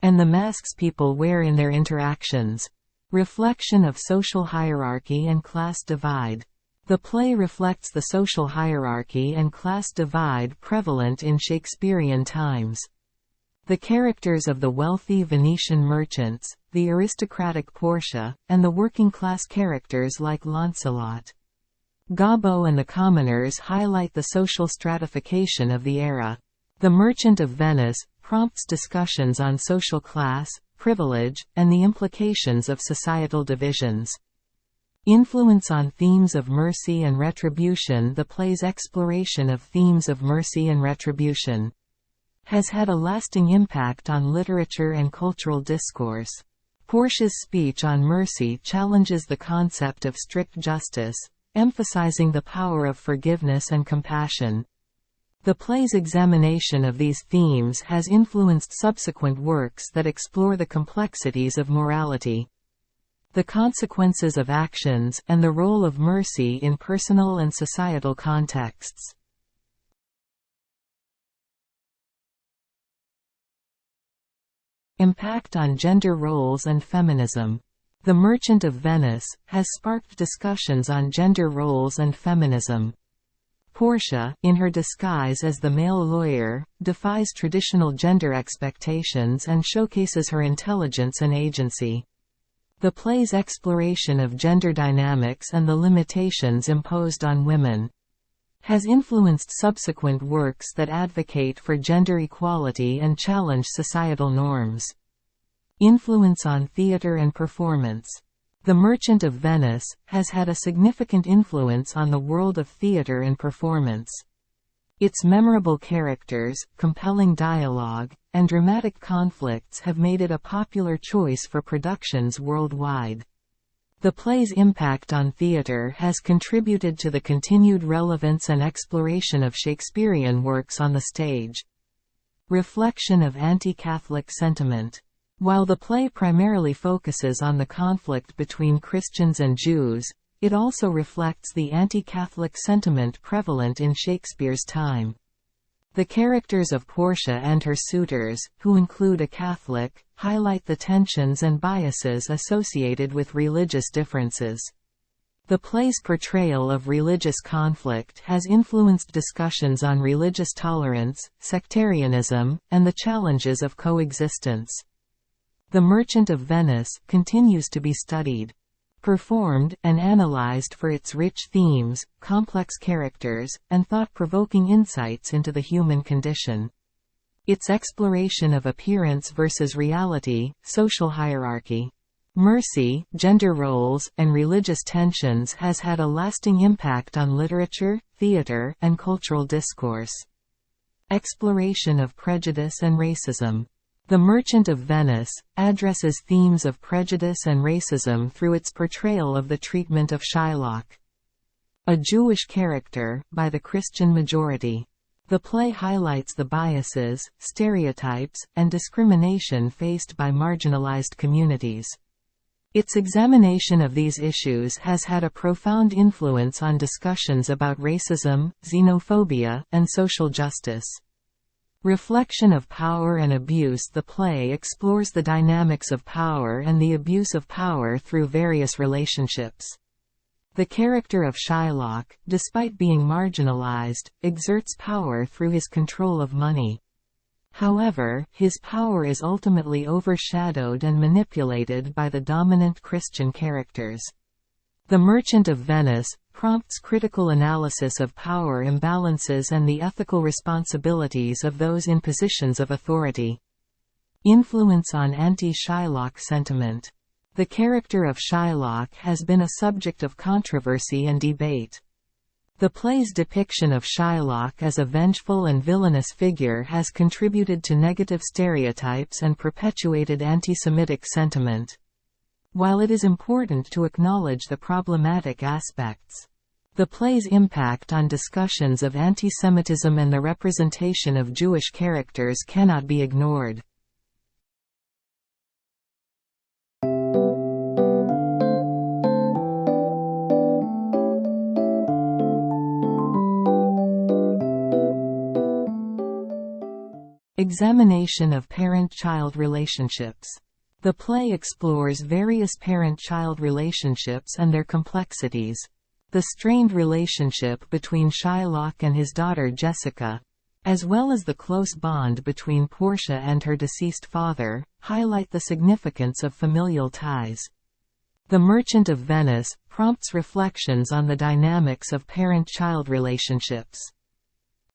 and the masks people wear in their interactions. Reflection of social hierarchy and class divide. The play reflects the social hierarchy and class divide prevalent in Shakespearean times. The characters of the wealthy Venetian merchants, the aristocratic Portia, and the working-class characters like Lancelot, Gobbo and the commoners highlight the social stratification of the era. The Merchant of Venice prompts discussions on social class, privilege, and the implications of societal divisions. Influence on themes of mercy and retribution. The play's exploration of themes of mercy and retribution has had a lasting impact on literature and cultural discourse. Portia's speech on mercy challenges the concept of strict justice, emphasizing the power of forgiveness and compassion. The play's examination of these themes has influenced subsequent works that explore the complexities of morality. the consequences of actions, and the role of mercy in personal and societal contexts. Impact on gender roles and feminism. The Merchant of Venice has sparked discussions on gender roles and feminism. Portia, in her disguise as the male lawyer, defies traditional gender expectations and showcases her intelligence and agency. The play's exploration of gender dynamics and the limitations imposed on women has influenced subsequent works that advocate for gender equality and challenge societal norms. Influence on theatre and performance. The Merchant of Venice has had a significant influence on the world of theatre and performance. Its memorable characters, compelling dialogue, and dramatic conflicts have made it a popular choice for productions worldwide. The play's impact on theatre has contributed to the continued relevance and exploration of Shakespearean works on the stage. Reflection of anti-Catholic sentiment. While the play primarily focuses on the conflict between Christians and Jews, it also reflects the anti-Catholic sentiment prevalent in Shakespeare's time. The characters of Portia and her suitors, who include a Catholic, highlight the tensions and biases associated with religious differences. The play's portrayal of religious conflict has influenced discussions on religious tolerance, sectarianism, and the challenges of coexistence. The Merchant of Venice continues to be studied, performed, and analyzed for its rich themes, complex characters, and thought-provoking insights into the human condition. Its exploration of appearance versus reality, social hierarchy, mercy, gender roles, and religious tensions has had a lasting impact on literature, theatre, and cultural discourse. Exploration of prejudice and racism. The Merchant of Venice addresses themes of prejudice and racism through its portrayal of the treatment of Shylock, a Jewish character, by the Christian majority. The play highlights the biases, stereotypes, and discrimination faced by marginalized communities. Its examination of these issues has had a profound influence on discussions about racism, xenophobia, and social justice. Reflection of power and abuse. The play explores the dynamics of power and the abuse of power through various relationships. The character of Shylock, despite being marginalized, exerts power through his control of money. However, his power is ultimately overshadowed and manipulated by the dominant Christian characters. The Merchant of Venice prompts critical analysis of power imbalances and the ethical responsibilities of those in positions of authority. Influence on anti-Shylock sentiment. The character of Shylock has been a subject of controversy and debate. The play's depiction of Shylock as a vengeful and villainous figure has contributed to negative stereotypes and perpetuated anti-Semitic sentiment. While it is important to acknowledge the problematic aspects, the play's impact on discussions of antisemitism and the representation of Jewish characters cannot be ignored. Examination of parent-child relationships. The play explores various parent-child relationships and their complexities. The strained relationship between Shylock and his daughter Jessica, as well as the close bond between Portia and her deceased father, highlight the significance of familial ties. The Merchant of Venice prompts reflections on the dynamics of parent-child relationships,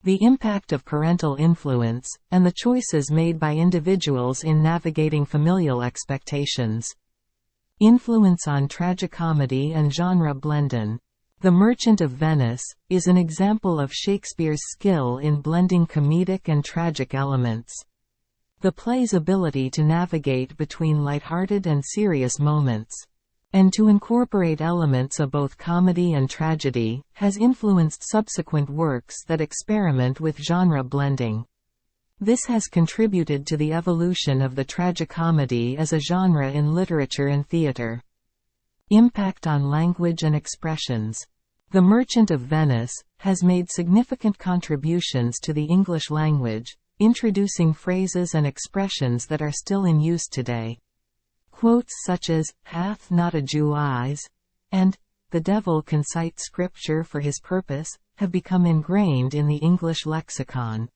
the impact of parental influence, and the choices made by individuals in navigating familial expectations. Influence on tragicomedy and genre blending. The Merchant of Venice is an example of Shakespeare's skill in blending comedic and tragic elements. The play's ability to navigate between lighthearted and serious moments, and to incorporate elements of both comedy and tragedy, has influenced subsequent works that experiment with genre blending. This has contributed to the evolution of the tragicomedy as a genre in literature and theatre. Impact on language and expressions. The Merchant of Venice has made significant contributions to the English language, introducing phrases and expressions that are still in use today. Quotes such as, "Hath not a Jew eyes?" and "The devil can cite scripture for his purpose," have become ingrained in the English lexicon.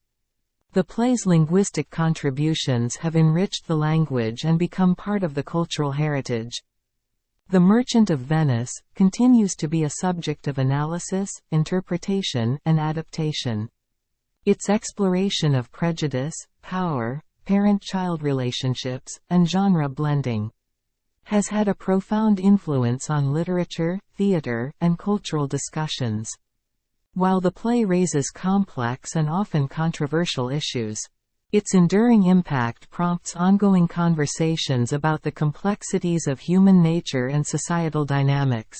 The play's linguistic contributions have enriched the language and become part of the cultural heritage. The Merchant of Venice continues to be a subject of analysis, interpretation, and adaptation. Its exploration of prejudice, power, parent-child relationships, and genre blending has had a profound influence on literature, theater, and cultural discussions. While the play raises complex and often controversial issues, its enduring impact prompts ongoing conversations about the complexities of human nature and societal dynamics.